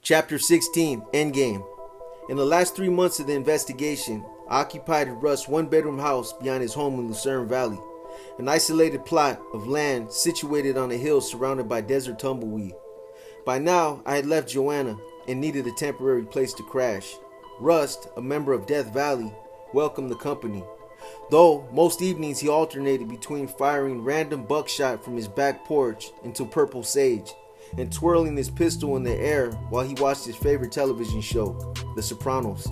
Chapter 16, Endgame. In the last 3 months of the investigation, I occupied Rust's one-bedroom house behind his home in Lucerne Valley, an isolated plot of land situated on a hill surrounded by desert tumbleweed. By now, I had left Joanna and needed a temporary place to crash. Rust, a member of Death Valley, welcomed the company, though most evenings he alternated between firing random buckshot from his back porch into purple sage and twirling his pistol in the air while he watched his favorite television show, The Sopranos.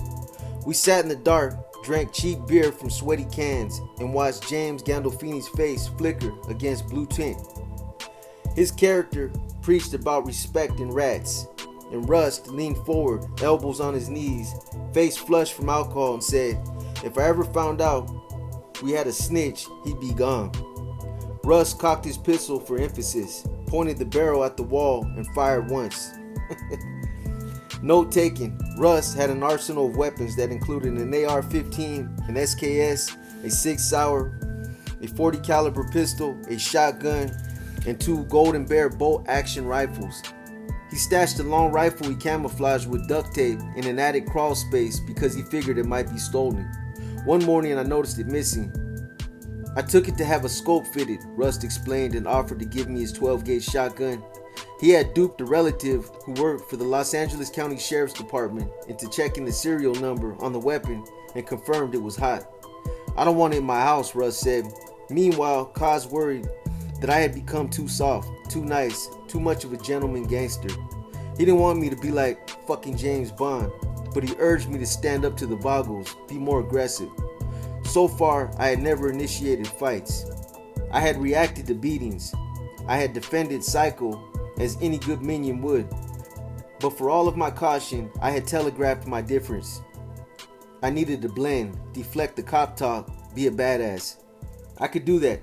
We sat in the dark, drank cheap beer from sweaty cans, and watched James Gandolfini's face flicker against blue tint. His character preached about respect and rats, and Rust leaned forward, elbows on his knees, face flushed from alcohol, and said, "If I ever found out we had a snitch, he'd be gone." Rust cocked his pistol for emphasis, pointed the barrel at the wall, and fired once. Note taken, Rust had an arsenal of weapons that included an AR-15, an SKS, a 6-Sauer, a 40 caliber pistol, a shotgun, and 2 Golden Bear bolt-action rifles. He stashed a long rifle he camouflaged with duct tape in an attic crawl space because he figured it might be stolen. One morning I noticed it missing. "I took it to have a scope fitted," Rust explained, and offered to give me his 12-gauge shotgun. He had duped a relative who worked for the Los Angeles County Sheriff's Department into checking the serial number on the weapon and confirmed it was hot. "I don't want it in my house," Rust said. Meanwhile, Kaz worried that I had become too soft, too nice, too much of a gentleman gangster. He didn't want me to be like fucking James Bond, but he urged me to stand up to the Vagos, be more aggressive. So far, I had never initiated fights. I had reacted to beatings. I had defended Psycho as any good minion would. But for all of my caution, I had telegraphed my difference. I needed to blend, deflect the cop talk, be a badass. I could do that.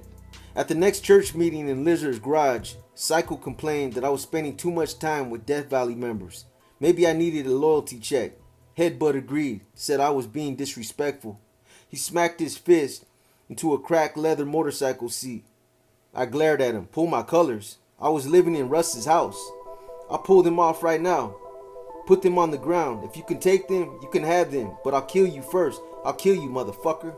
At the next church meeting in Lizard's garage, Psycho complained that I was spending too much time with Death Valley members. Maybe I needed a loyalty check. Headbutt agreed, said I was being disrespectful. He smacked his fist into a cracked leather motorcycle seat. I glared at him, pulled my colors. I was living in Russ's house. "I'll pull them off right now. Put them on the ground. If you can take them, you can have them. But I'll kill you first. I'll kill you, motherfucker."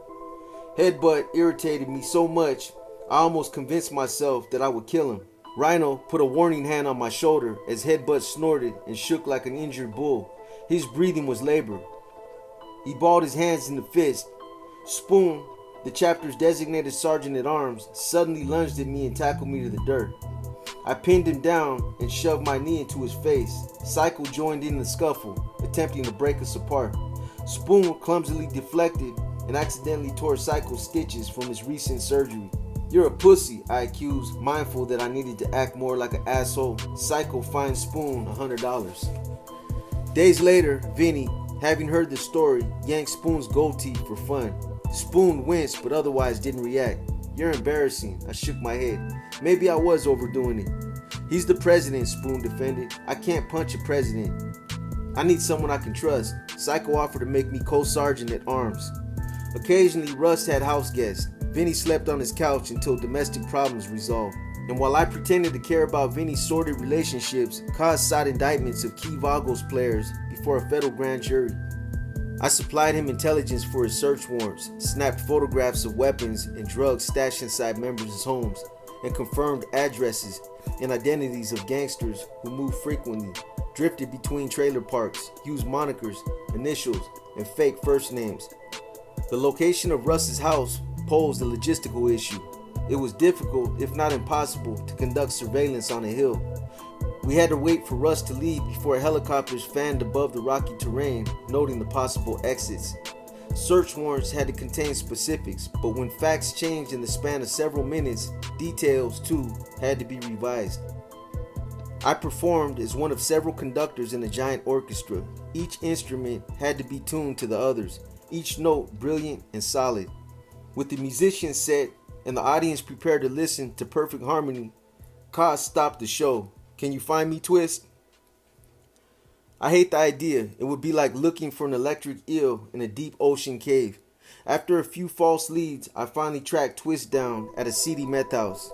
Headbutt irritated me so much, I almost convinced myself that I would kill him. Rhino put a warning hand on my shoulder as Headbutt snorted and shook like an injured bull. His breathing was labored. He balled his hands in the fist. Spoon, the chapter's designated sergeant-at-arms, suddenly lunged at me and tackled me to the dirt. I pinned him down and shoved my knee into his face. Psycho joined in the scuffle, attempting to break us apart. Spoon clumsily deflected and accidentally tore Psycho's stitches from his recent surgery. "You're a pussy," I accused, mindful that I needed to act more like an asshole. Psycho fined Spoon $100. Days later, Vinny, having heard the story, yanked Spoon's gold teeth for fun. Spoon winced but otherwise didn't react. "You're embarrassing," I shook my head. Maybe I was overdoing it. "He's the president," Spoon defended. "I can't punch a president. I need someone I can trust." Psycho offered to make me co-sergeant at arms. Occasionally, Russ had house guests. Vinny slept on his couch until domestic problems resolved. And while I pretended to care about Vinny's sordid relationships, Kaz sought indictments of key Vagos players before a federal grand jury. I supplied him intelligence for his search warrants, snapped photographs of weapons and drugs stashed inside members' homes, and confirmed addresses and identities of gangsters who moved frequently, drifted between trailer parks, used monikers, initials, and fake first names. The location of Russ's house posed a logistical issue. It was difficult, if not impossible, to conduct surveillance on a hill. We had to wait for Russ to leave before helicopters fanned above the rocky terrain, noting the possible exits. Search warrants had to contain specifics, but when facts changed in the span of several minutes, details, too, had to be revised. I performed as one of several conductors in a giant orchestra. Each instrument had to be tuned to the others, each note brilliant and solid. With the musicians set and the audience prepared to listen to perfect harmony, Kaz stopped the show. "Can you find me, Twist?" I hate the idea. It would be like looking for an electric eel in a deep ocean cave. After a few false leads, I finally tracked Twist down at a seedy meth house.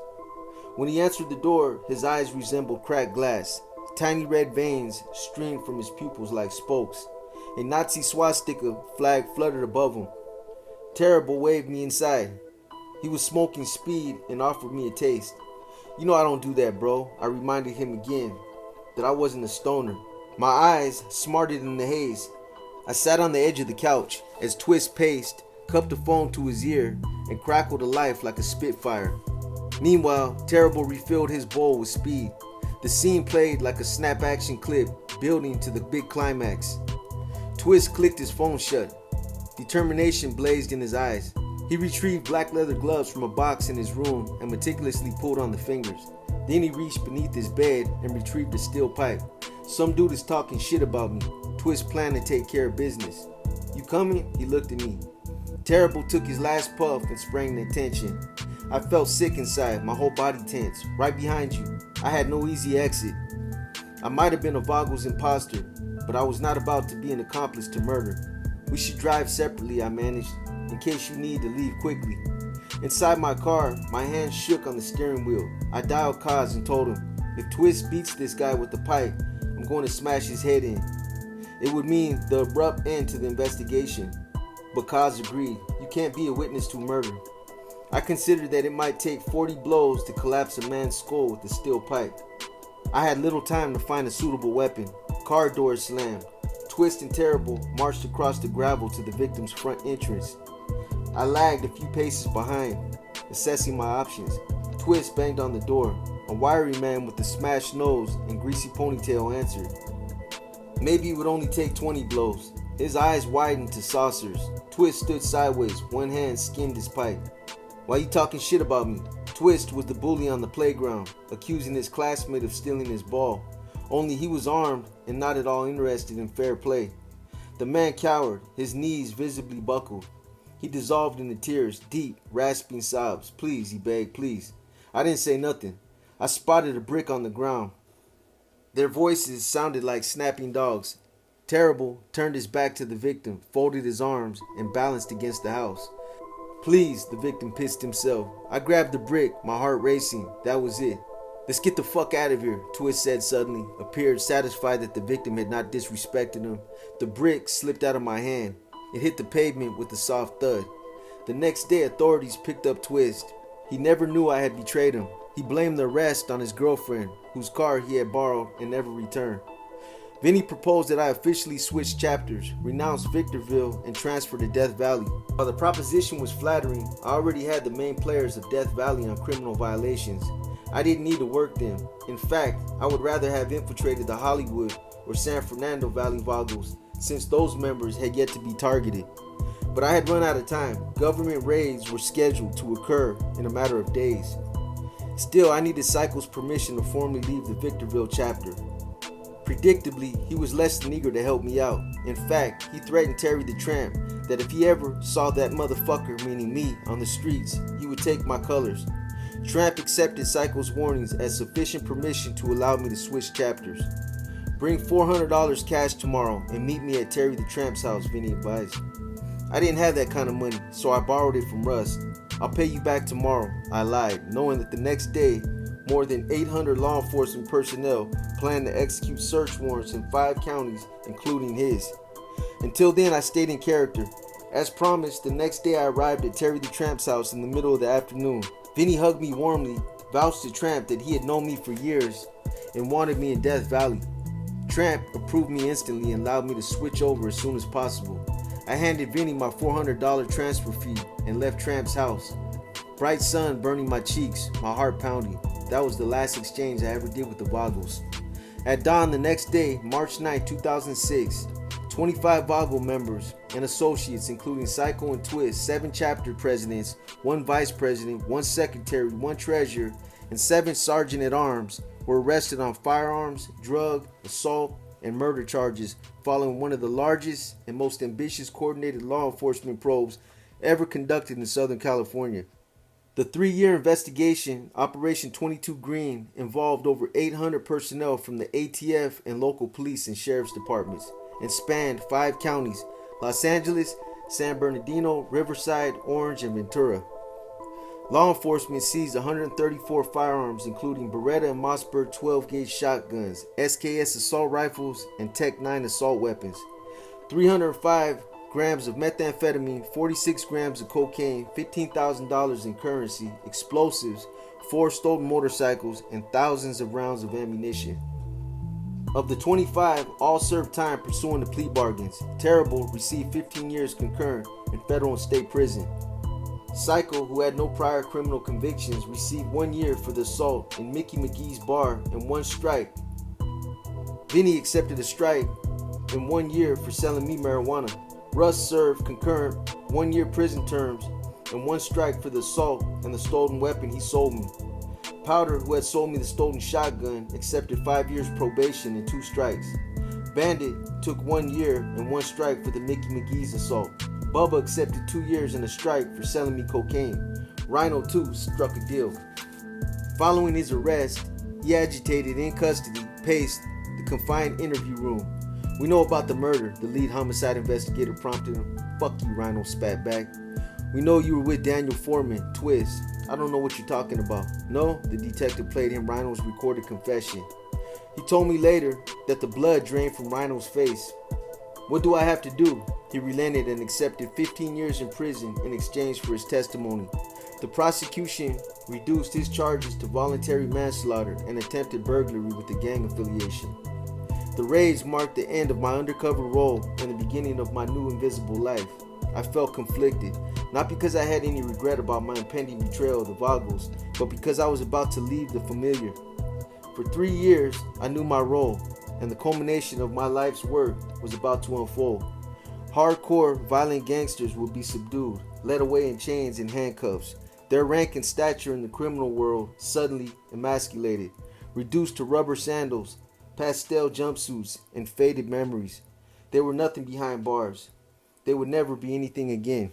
When he answered the door, his eyes resembled cracked glass. Tiny red veins streamed from his pupils like spokes. A Nazi swastika flag fluttered above him. Terrible waved me inside. He was smoking speed and offered me a taste. You know I don't do that, bro. I reminded him again that I wasn't a stoner. My eyes smarted in the haze. I sat on the edge of the couch as Twist paced, cupped the phone to his ear, and crackled a life like a spitfire. Meanwhile, Terrible refilled his bowl with speed. The scene played like a snap action clip, building to the big climax. Twist clicked his phone shut. Determination blazed in his eyes. He retrieved black leather gloves from a box in his room and meticulously pulled on the fingers. Then he reached beneath his bed and retrieved a steel pipe. Some dude is talking shit about me. Twist planned to take care of business. You coming? He looked at me. Terrible took his last puff and sprang the attention. I felt sick inside, my whole body tense. Right behind you. I had no easy exit. I might have been a Vagos imposter, but I was not about to be an accomplice to murder. We should drive separately, I managed, in case you need to leave quickly. Inside my car, my hands shook on the steering wheel. I dialed Kaz and told him, if Twist beats this guy with the pipe, I'm going to smash his head in. It would mean the abrupt end to the investigation. But Kaz agreed. You can't be a witness to murder. I considered that it might take 40 blows to collapse a man's skull with a steel pipe. I had little time to find a suitable weapon. Car doors slammed. Twist and Terrible marched across the gravel to the victim's front entrance. I lagged a few paces behind, assessing my options. Twist banged on the door. A wiry man with a smashed nose and greasy ponytail answered. Maybe it would only take 20 blows. His eyes widened to saucers. Twist stood sideways, one hand skimmed his pipe. Why you talking shit about me? Twist was the bully on the playground, accusing his classmate of stealing his ball. Only he was armed and not at all interested in fair play. The man cowered, his knees visibly buckled. He dissolved into tears, deep, rasping sobs. Please, he begged, please. I didn't say nothing. I spotted a brick on the ground. Their voices sounded like snapping dogs. Terrible turned his back to the victim, folded his arms, and balanced against the house. Please, the victim pissed himself. I grabbed the brick, my heart racing. That was it. Let's get the fuck out of here, Twist said suddenly, appeared satisfied that the victim had not disrespected him. The brick slipped out of my hand. It hit the pavement with a soft thud. The next day, authorities picked up Twist. He never knew I had betrayed him. He blamed the arrest on his girlfriend, whose car he had borrowed and never returned. Vinny proposed that I officially switch chapters, renounce Victorville, and transfer to Death Valley. While the proposition was flattering, I already had the main players of Death Valley on criminal violations. I didn't need to work them. In fact, I would rather have infiltrated the Hollywood or San Fernando Valley Vagos, since those members had yet to be targeted. But I had run out of time. Government raids were scheduled to occur in a matter of days. Still, I needed Cycle's permission to formally leave the Victorville chapter. Predictably, he was less than eager to help me out. In fact, he threatened Terry the Tramp that if he ever saw that motherfucker, meaning me, on the streets, he would take my colors. Tramp accepted Cycle's warnings as sufficient permission to allow me to switch chapters. Bring $400 cash tomorrow and meet me at Terry the Tramp's house, Vinny advised. I didn't have that kind of money, so I borrowed it from Russ. I'll pay you back tomorrow, I lied, knowing that the next day, more than 800 law enforcement personnel planned to execute search warrants in 5 counties, including his. Until then, I stayed in character. As promised, the next day I arrived at Terry the Tramp's house in the middle of the afternoon. Vinny hugged me warmly, vouched to Tramp that he had known me for years and wanted me in Death Valley. Tramp approved me instantly and allowed me to switch over as soon as possible. I handed Vinny my $400 transfer fee and left Tramp's house. Bright sun burning my cheeks, my heart pounding. That was the last exchange I ever did with the Vagos. At dawn the next day, March 9, 2006, 25 Vago members and associates, including Psycho and Twist, 7 chapter presidents, 1 vice president, 1 secretary, 1 treasurer, and 7 sergeant-at-arms, were arrested on firearms, drug, assault, and murder charges following one of the largest and most ambitious coordinated law enforcement probes ever conducted in Southern California. The 3-year investigation, Operation 22 Green, involved over 800 personnel from the ATF and local police and sheriff's departments and spanned 5 counties: Los Angeles, San Bernardino, Riverside, Orange, and Ventura. Law enforcement seized 134 firearms, including Beretta and Mossberg 12-gauge shotguns, SKS assault rifles, and Tech 9 assault weapons. 305 grams of methamphetamine, 46 grams of cocaine, $15,000 in currency, explosives, 4 stolen motorcycles, and thousands of rounds of ammunition. Of the 25, all served time pursuing the plea bargains. Terrible received 15 years concurrent in federal and state prison. Psycho, who had no prior criminal convictions, received 1 year for the assault in Mickey McGee's bar and 1 strike. Vinny accepted a strike and 1 year for selling me marijuana. Russ served concurrent 1 year prison terms and 1 strike for the assault and the stolen weapon he sold me. Powder, who had sold me the stolen shotgun, accepted 5 years probation and 2 strikes. Bandit took 1 year and 1 strike for the Mickey McGee's assault. Bubba accepted 2 years and a strike for selling me cocaine. Rhino, too, struck a deal. Following his arrest, he agitated in custody, paced the confined interview room. We know about the murder, the lead homicide investigator prompted him. Fuck you, Rhino spat back. We know you were with Daniel Foreman, Twist. I don't know what you're talking about. No, the detective played him Rhino's recorded confession. He told me later that the blood drained from Rhino's face. What do I have to do? He relented and accepted 15 years in prison in exchange for his testimony. The prosecution reduced his charges to voluntary manslaughter and attempted burglary with a gang affiliation. The raids marked the end of my undercover role and the beginning of my new invisible life. I felt conflicted, not because I had any regret about my impending betrayal of the Vagos, but because I was about to leave the familiar. For 3 years, I knew my role, and the culmination of my life's work was about to unfold. Hardcore, violent gangsters would be subdued, led away in chains and handcuffs. Their rank and stature in the criminal world suddenly emasculated, reduced to rubber sandals, pastel jumpsuits, and faded memories. They were nothing behind bars. They would never be anything again.